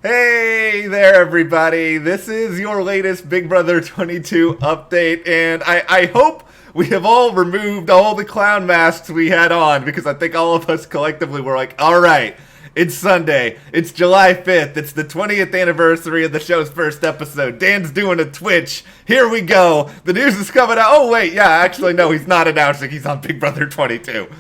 Hey there, everybody. This is your latest Big Brother 22 update, and I hope we have all removed all the clown masks we had on, because I think all of us collectively were like, all right, it's Sunday. It's July 5th. It's the 20th anniversary of the show's first episode. Dan's doing a Twitch. Here we go. The news is coming out. Oh, wait, yeah, actually, no, he's not announcing he's on Big Brother 22.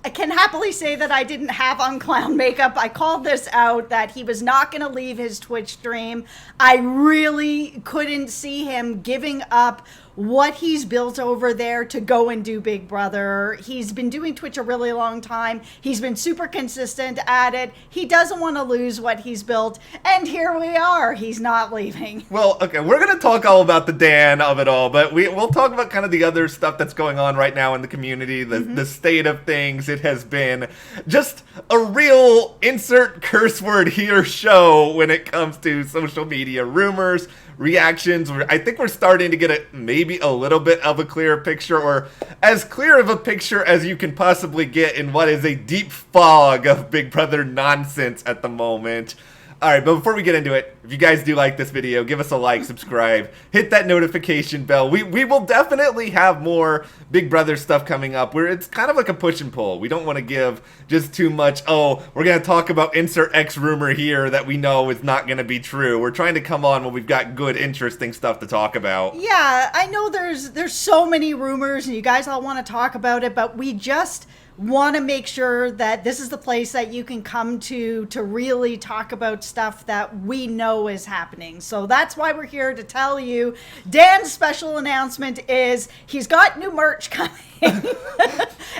I can happily say that I didn't have on clown makeup. I called this out that he was not going to leave his Twitch stream. I really couldn't see him giving up what he's built over there to go and do Big Brother. He's been doing Twitch a really long time. He's been super consistent at it. He doesn't want to lose what he's built. And here we are. He's not leaving. Well, okay, we're going to talk all about the Dan of it all, but we'll talk about kind of the other stuff that's going on right now in the community, the state of things. It has been just a real insert curse word here show when it comes to social media rumors, reactions. I think we're starting to get maybe a little bit of a clearer picture, or as clear of a picture as you can possibly get in what is a deep fog of Big Brother nonsense at the moment. Alright, but before we get into it, if you guys do like this video, give us a like, subscribe, hit that notification bell. We will definitely have more Big Brother stuff coming up where it's kind of like a push and pull. We don't want to give just too much, oh, we're going to talk about insert X rumor here that we know is not going to be true. We're trying to come on when we've got good, interesting stuff to talk about. Yeah, I know there's so many rumors and you guys all want to talk about it, but we just want to make sure that this is the place that you can come to really talk about stuff that we know is happening. So that's why we're here to tell you Dan's special announcement is he's got new merch coming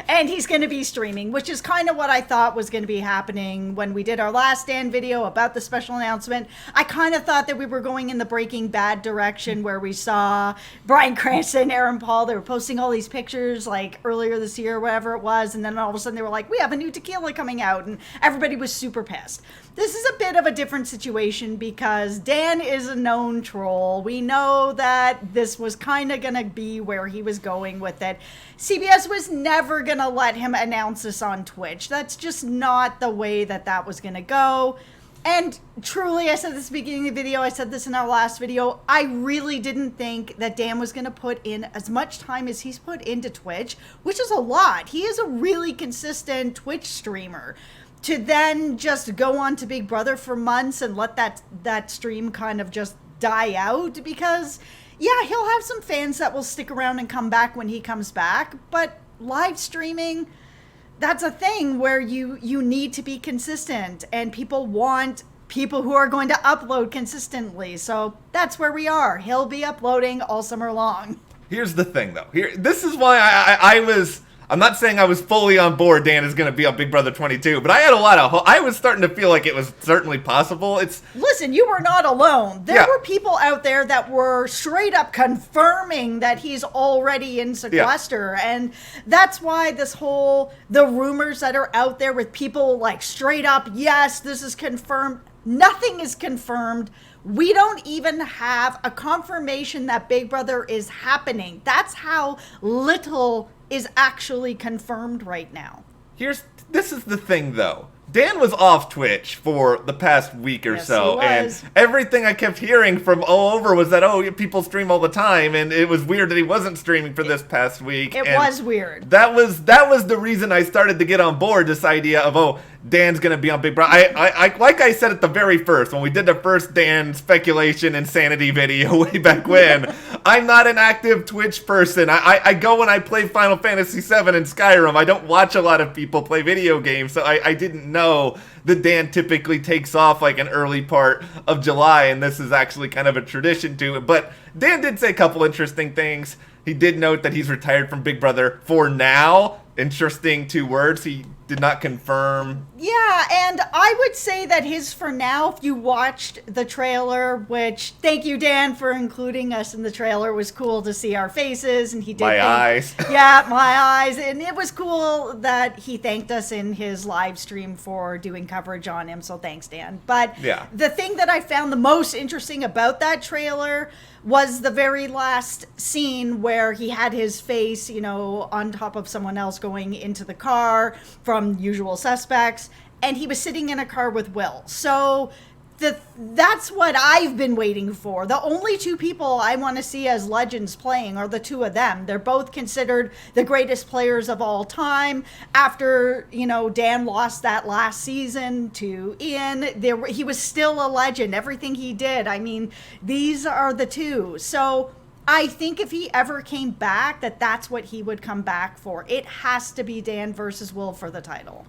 and he's going to be streaming, which is kind of what I thought was going to be happening when we did our last Dan video about the special announcement. I kind of thought that we were going in the Breaking Bad direction where we saw Bryan Cranston, Aaron Paul, they were posting all these pictures like earlier this year or whatever it was, and then all of a sudden they were like, we have a new tequila coming out, and everybody was super pissed. This is a bit of a different situation because Dan is a known troll. We know that this was kind of going to be where he was going with it. CBS was never going to let him announce this on Twitch. That's just not the way that was going to go. And truly, I said this at the beginning of the video, I said this in our last video, I really didn't think that Dan was going to put in as much time as he's put into Twitch, which is a lot. He is a really consistent Twitch streamer. To then just go on to Big Brother for months and let that stream kind of just die out, because, yeah, he'll have some fans that will stick around and come back when he comes back, but live streaming, that's a thing where you need to be consistent, and people want people who are going to upload consistently. So that's where we are. He'll be uploading all summer long. Here's the thing, though. This is why I'm not saying I was fully on board Dan is going to be on Big Brother 22, but I had a lot of I was starting to feel like it was certainly possible. Listen, you were not alone. There were people out there that were straight up confirming that he's already in sequester. Yeah. And that's why the rumors that are out there with people like straight up, yes, this is confirmed. Nothing is confirmed. We don't even have a confirmation that Big Brother is happening. That's how little is actually confirmed right now. This is the thing, though. Dan was off Twitch for the past week or so, and everything I kept hearing from all over was that, people stream all the time, and it was weird that he wasn't streaming for this past week. It was weird. That was the reason I started to get on board, this idea of, Dan's gonna be on Big Brother. I like I said at the very first, when we did the first Dan speculation insanity video way back when, I'm not an active Twitch person. I go and I play Final Fantasy VII and Skyrim. I don't watch a lot of people play video games, so I didn't know that Dan typically takes off like an early part of July, and this is actually kind of a tradition to it. But Dan did say a couple interesting things. He did note that he's retired from Big Brother for now. Interesting 2 words. He did not confirm. Yeah, and I would say that his for now, if you watched the trailer, which thank you, Dan, for including us in the trailer. It was cool to see our faces, and he did. My eyes. Yeah, my eyes. And it was cool that he thanked us in his live stream for doing coverage on him. So thanks, Dan. But yeah, the thing that I found the most interesting about that trailer was the very last scene where he had his face, on top of someone else going into the car from Usual Suspects, and he was sitting in a car with Will. So that's what I've been waiting for. The only two people I want to see as legends playing are the two of them. They're both considered the greatest players of all time. After, Dan lost that last season to Ian, he was still a legend. Everything he did. I mean, these are the two. So I think if he ever came back, that's what he would come back for. It has to be Dan versus Will for the title.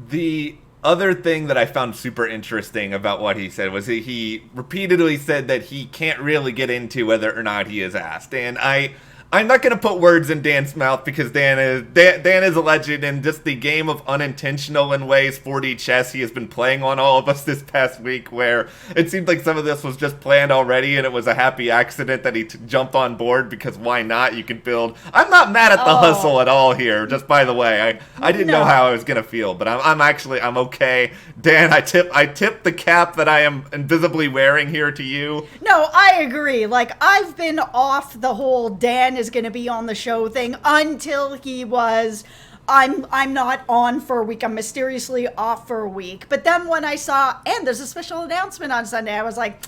The other thing that I found super interesting about what he said was he repeatedly said that he can't really get into whether or not he is asked. And I'm not going to put words in Dan's mouth because Dan is a legend, and just the game of unintentional in ways 4D chess he has been playing on all of us this past week, where it seemed like some of this was just planned already and it was a happy accident that he jumped on board, because why not? You can build. I'm not mad at the hustle at all here, just by the way. I didn't know how I was going to feel, but I'm okay. Dan, I tip the cap that I am invisibly wearing here to you. No, I agree. Like, I've been off the whole Dan is going to be on the show thing until he was, I'm not on for a week. I'm mysteriously off for a week. But then when I saw, and there's a special announcement on Sunday, I was like,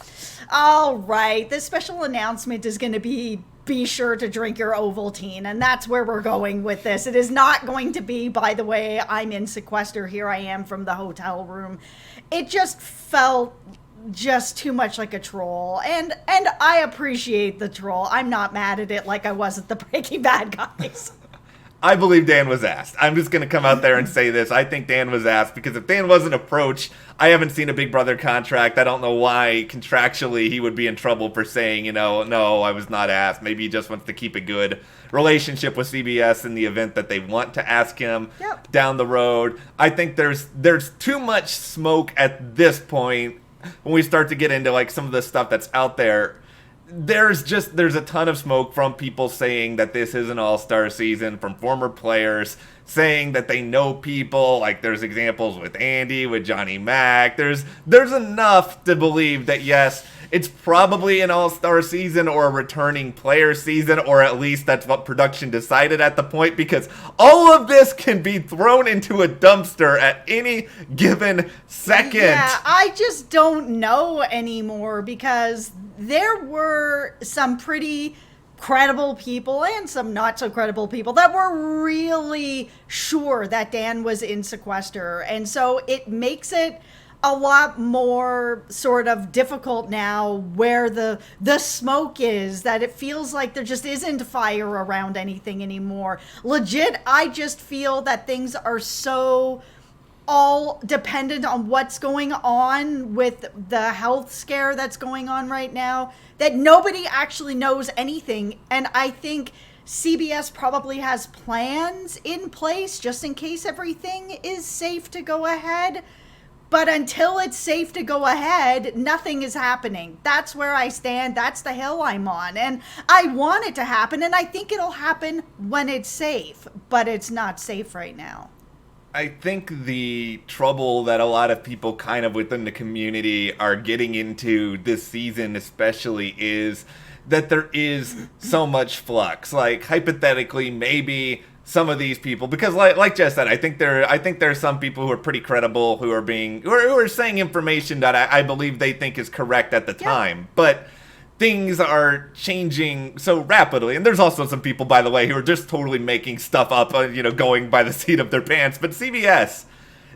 all right, this special announcement is going to be sure to drink your Ovaltine. And that's where we're going with this. It is not going to be, by the way, I'm in sequester. Here I am from the hotel room. It just felt just too much like a troll, and I appreciate the troll. I'm not mad at it like I was at the Breaking Bad guys. I believe Dan was asked. I'm just going to come out there and say this. I think Dan was asked, because if Dan wasn't approached, I haven't seen a Big Brother contract. I don't know why contractually he would be in trouble for saying, no, I was not asked. Maybe he just wants to keep a good relationship with CBS in the event that they want to ask him down the road. I think there's too much smoke at this point. When we start to get into like some of the stuff that's out there, there's a ton of smoke from people saying that this is an all-star season, from former players saying that they know people. Like, there's examples with Andy, with Johnny Mac. There's enough to believe that, yes, it's probably an all-star season or a returning player season, or at least that's what production decided at the point, because all of this can be thrown into a dumpster at any given second. Yeah, I just don't know anymore, because there were some pretty credible people and some not so credible people that were really sure that Dan was in sequester. And so it makes it a lot more sort of difficult now, where the smoke is, that it feels like there just isn't fire around anything anymore. Legit, I just feel that things are so all dependent on what's going on with the health scare that's going on right now, that nobody actually knows anything. And I think CBS probably has plans in place just in case everything is safe to go ahead. But until it's safe to go ahead, nothing is happening. That's where I stand. That's the hill I'm on. And I want it to happen, and I think it'll happen when it's safe. But it's not safe right now. I think the trouble that a lot of people kind of within the community are getting into this season especially is that there is so much flux. Like, hypothetically, maybe some of these people, because like Jess said, I think there are some people who are pretty credible who are saying information that I believe they think is correct at the time, but things are changing so rapidly. And there's also some people, by the way, who are just totally making stuff up, going by the seat of their pants. But CBS,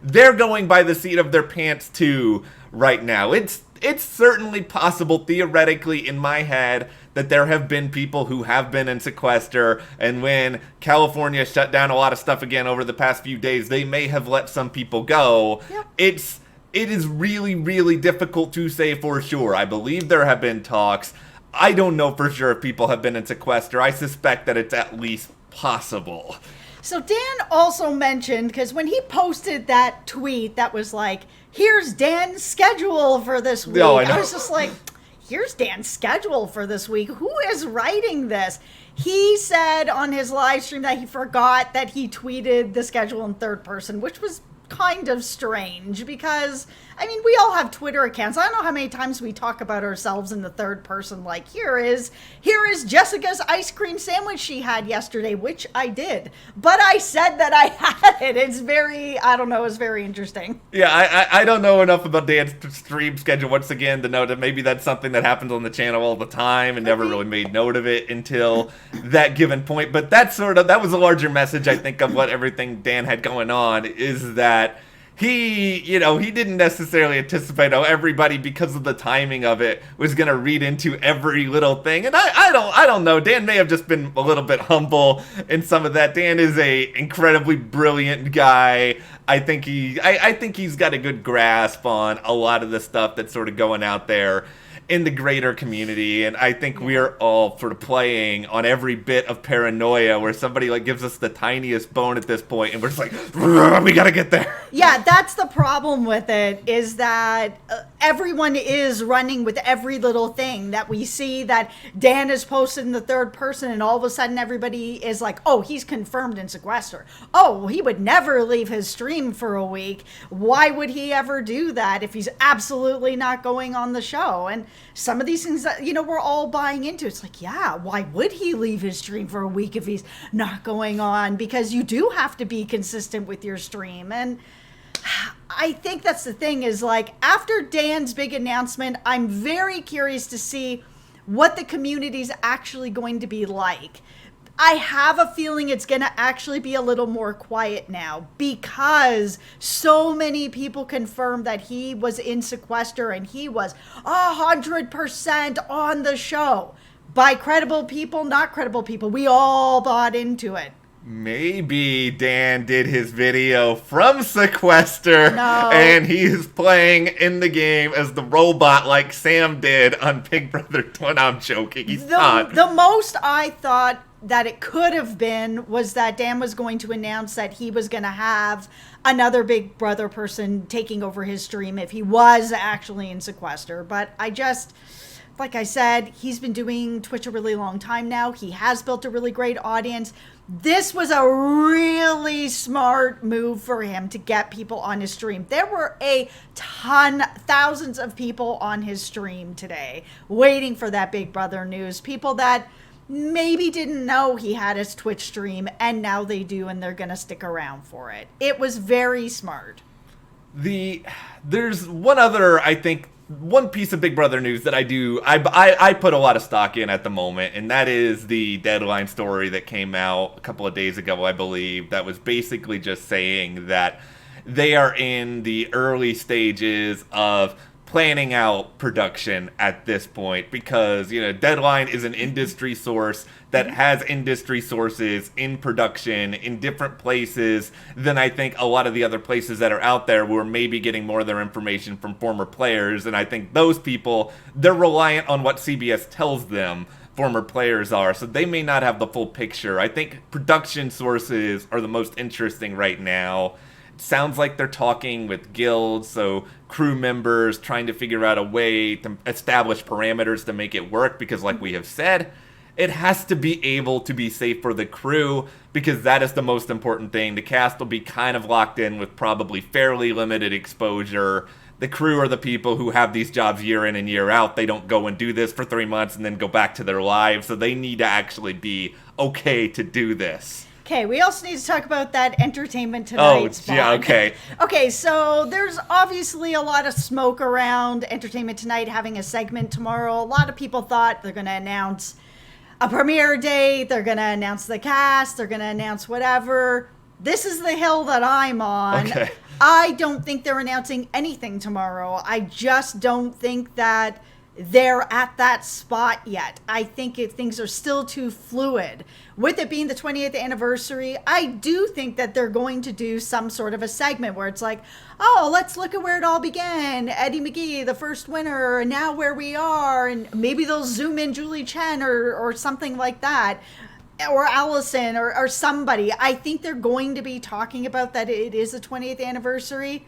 they're going by the seat of their pants too right now. It's certainly possible, theoretically, in my head, that there have been people who have been in sequester, and when California shut down a lot of stuff again over the past few days, they may have let some people go. It is really, really difficult to say for sure. I believe there have been talks. I don't know for sure if people have been in sequester. I suspect that it's at least possible. So Dan also mentioned, because when he posted that tweet that was like, here's Dan's schedule for this week, I was just like, here's Dan's schedule for this week. Who is writing this? He said on his live stream that he forgot that he tweeted the schedule in third person, which was kind of strange because, I mean, we all have Twitter accounts. I don't know how many times we talk about ourselves in the third person, like, here is Jessica's ice cream sandwich she had yesterday, which I did. But I said that I had it. It's very, I don't know, it's very interesting. Yeah, I don't know enough about Dan's stream schedule once again to know that maybe that's something that happens on the channel all the time and never really made note of it until that given point. But that was a larger message, I think, of what everything Dan had going on, is that he didn't necessarily anticipate how everybody, because of the timing of it, was going to read into every little thing. And I don't know. Dan may have just been a little bit humble in some of that. Dan is a incredibly brilliant guy. I think he's got a good grasp on a lot of the stuff that's sort of going out there in the greater community, and I think we're all sort of playing on every bit of paranoia where somebody like gives us the tiniest bone at this point and we're just like, we gotta get there. Yeah, that's the problem with it, is that everyone is running with every little thing that we see that Dan has posted in the third person, and all of a sudden everybody is like, oh, he's confirmed in sequester. Oh, he would never leave his stream for a week. Why would he ever do that if he's absolutely not going on the show? And some of these things that, we're all buying into. It's like, yeah, why would he leave his stream for a week if he's not going on? Because you do have to be consistent with your stream. And I think that's the thing, is like, after Dan's big announcement, I'm very curious to see what the community's actually going to be like. I have a feeling it's going to actually be a little more quiet now, because so many people confirmed that he was in sequester and he was 100% on the show, by credible people, not credible people. We all bought into it. Maybe Dan did his video from sequester, No. and he's playing in the game as the robot like Sam did on Big Brother 20. I'm joking. He's not. The most I thought that it could have been was that Dan was going to announce that he was going to have another Big Brother person taking over his stream if he was actually in sequester. But like I said, he's been doing Twitch a really long time now. He has built a really great audience. This was a really smart move for him to get people on his stream. There were thousands of people on his stream today waiting for that Big Brother news. People that maybe didn't know he had his Twitch stream, and now they do, and they're going to stick around for it. It was very smart. There's one other, I think, one piece of Big Brother news that I put a lot of stock in at the moment, and that is the Deadline story that came out a couple of days ago, I believe, that was basically just saying that they are in the early stages of planning out production at this point, because Deadline is an industry source that has industry sources in production in different places than I think a lot of the other places that are out there, who are maybe getting more of their information from former players. And I think those people, they're reliant on what CBS tells them former players are, so they may not have the full picture. I think production sources are the most interesting right now. Sounds like they're talking with guilds, so crew members trying to figure out a way to establish parameters to make it work, because like we have said, it has to be able to be safe for the crew, because that is the most important thing. The cast will be kind of locked in with probably fairly limited exposure. The crew are the people who have these jobs year in and year out. They don't go and do this for 3 months and then go back to their lives, so they need to actually be okay to do this. Okay, we also need to talk about that Entertainment Tonight spot. Yeah, okay. Okay, so there's obviously a lot of smoke around Entertainment Tonight having a segment tomorrow. A lot of people thought they're going to announce a premiere date, they're going to announce the cast, they're going to announce whatever. This is the hill that I'm on. Okay. I don't think they're announcing anything tomorrow. I just don't think that they're at that spot yet. I think things are still too fluid. With it being the 20th anniversary, I do think that they're going to do some sort of a segment where it's like, oh, let's look at where it all began. Eddie McGee, the first winner, and now where we are. And maybe they'll zoom in Julie Chen or something like that. Or Allison or somebody. I think they're going to be talking about that it is the 20th anniversary.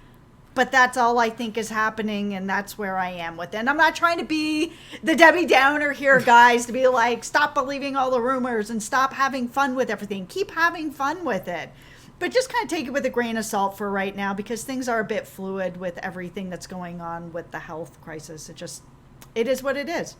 But that's all I think is happening, and that's where I am with it. And I'm not trying to be the Debbie Downer here, guys, to be like, stop believing all the rumors and stop having fun with everything. Keep having fun with it. But just kind of take it with a grain of salt for right now, because things are a bit fluid with everything that's going on with the health crisis. It is what it is.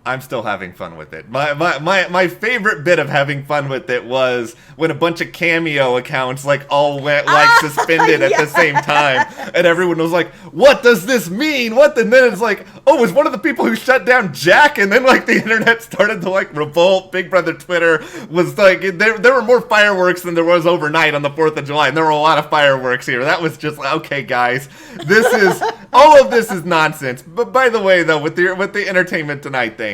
I'm still having fun with it. My favorite bit of having fun with it was when a bunch of Cameo accounts like all went like suspended at the same time, and everyone was like, "What does this mean? What?" And then it's like, "Oh, it was one of the people who shut down Jack." And then like the internet started to like revolt. Big Brother Twitter was like, there were more fireworks than there was overnight on the 4th of July, and there were a lot of fireworks here. That was just like, okay, guys, all of this is nonsense. But by the way, though, with the Entertainment Tonight thing,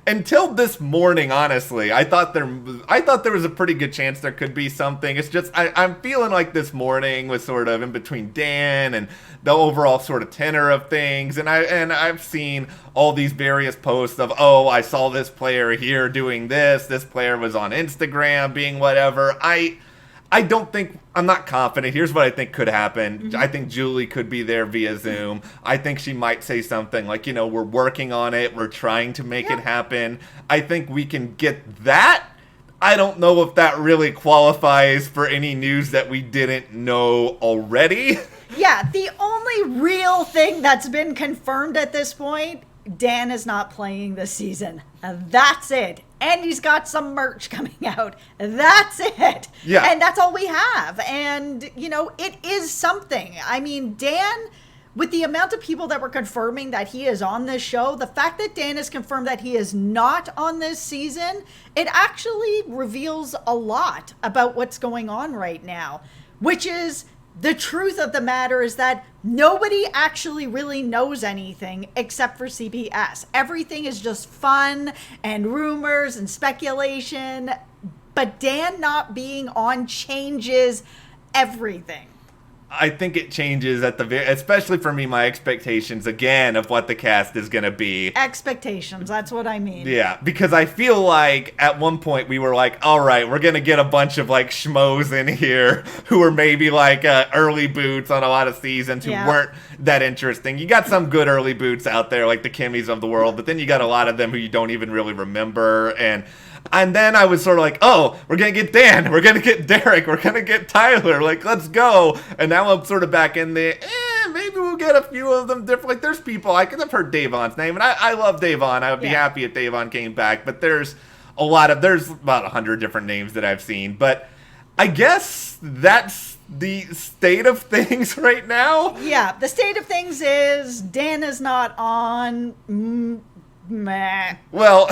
until this morning, honestly, I thought there was a pretty good chance there could be something. It's just I'm feeling like this morning was sort of in between Dan and the overall sort of tenor of things, and I've seen all these various posts of, oh, I saw this player here doing this player was on Instagram being whatever. I'm not confident. Here's what I think could happen. Mm-hmm. I think Julie could be there via Zoom. I think she might say something like, we're working on it. We're trying to make it happen. I think we can get that. I don't know if that really qualifies for any news that we didn't know already. Yeah, the only real thing that's been confirmed at this point, Dan is not playing this season. That's it. And he's got some merch coming out. That's it. Yeah. And that's all we have. And, it is something. I mean, Dan, with the amount of people that were confirming that he is on this show, the fact that Dan has confirmed that he is not on this season, it actually reveals a lot about what's going on right now, which is the truth of the matter is that nobody actually really knows anything except for CBS. Everything is just fun and rumors and speculation, but Dan not being on changes everything. I think it changes especially for me, my expectations again of what the cast is going to be. Expectations, that's what I mean. Yeah, because I feel like at one point we were like, all right, we're going to get a bunch of like schmoes in here who are maybe like early boots on a lot of seasons who weren't that interesting. You got some good early boots out there like the Kimmys of the world, but then you got a lot of them who you don't even really remember. And then I was sort of like, oh, we're going to get Dan, we're going to get Derrick, we're going to get Tyler, like, let's go. And now I'm sort of back in the, maybe we'll get a few of them different. Like, there's people, I've heard Davon's name, and I love Davon. I would be happy if Davon came back. But there's about 100 different names that I've seen. But I guess that's the state of things right now. Yeah, the state of things is Dan is not on, meh. Well...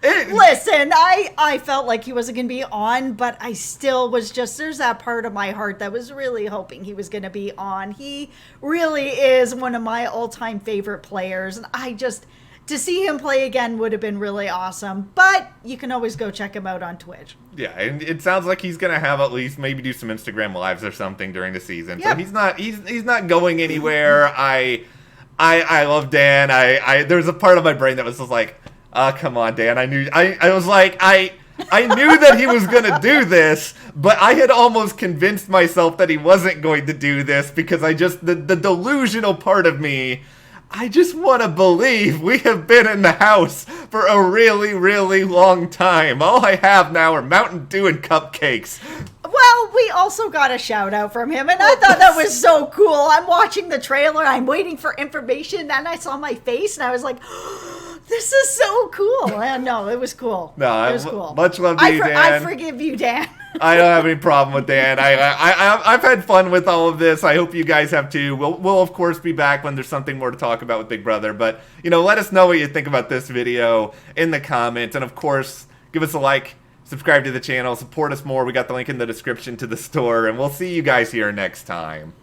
Listen, I felt like he wasn't going to be on, but I still was there's that part of my heart that was really hoping he was going to be on. He really is one of my all-time favorite players, and to see him play again would have been really awesome, but you can always go check him out on Twitch. Yeah, and it sounds like he's going to have at least maybe do some Instagram lives or something during the season. Yep. So he's not going anywhere. I love Dan. There's a part of my brain that was just like, come on, Dan. I knew that he was going to do this, but I had almost convinced myself that he wasn't going to do this because the delusional part of me, I just want to believe we have been in the house for a really, really long time. All I have now are Mountain Dew and cupcakes. Well, we also got a shout out from him, and I thought that was so cool. I'm watching the trailer, I'm waiting for information, and I saw my face, and I was like, this is so cool. No, it was cool. No, it was cool. Much love to you, Dan. I forgive you, Dan. I don't have any problem with Dan. I've had fun with all of this. I hope you guys have too. We'll of course be back when there's something more to talk about with Big Brother. But let us know what you think about this video in the comments, and of course, give us a like, subscribe to the channel, support us more. We got the link in the description to the store, and we'll see you guys here next time.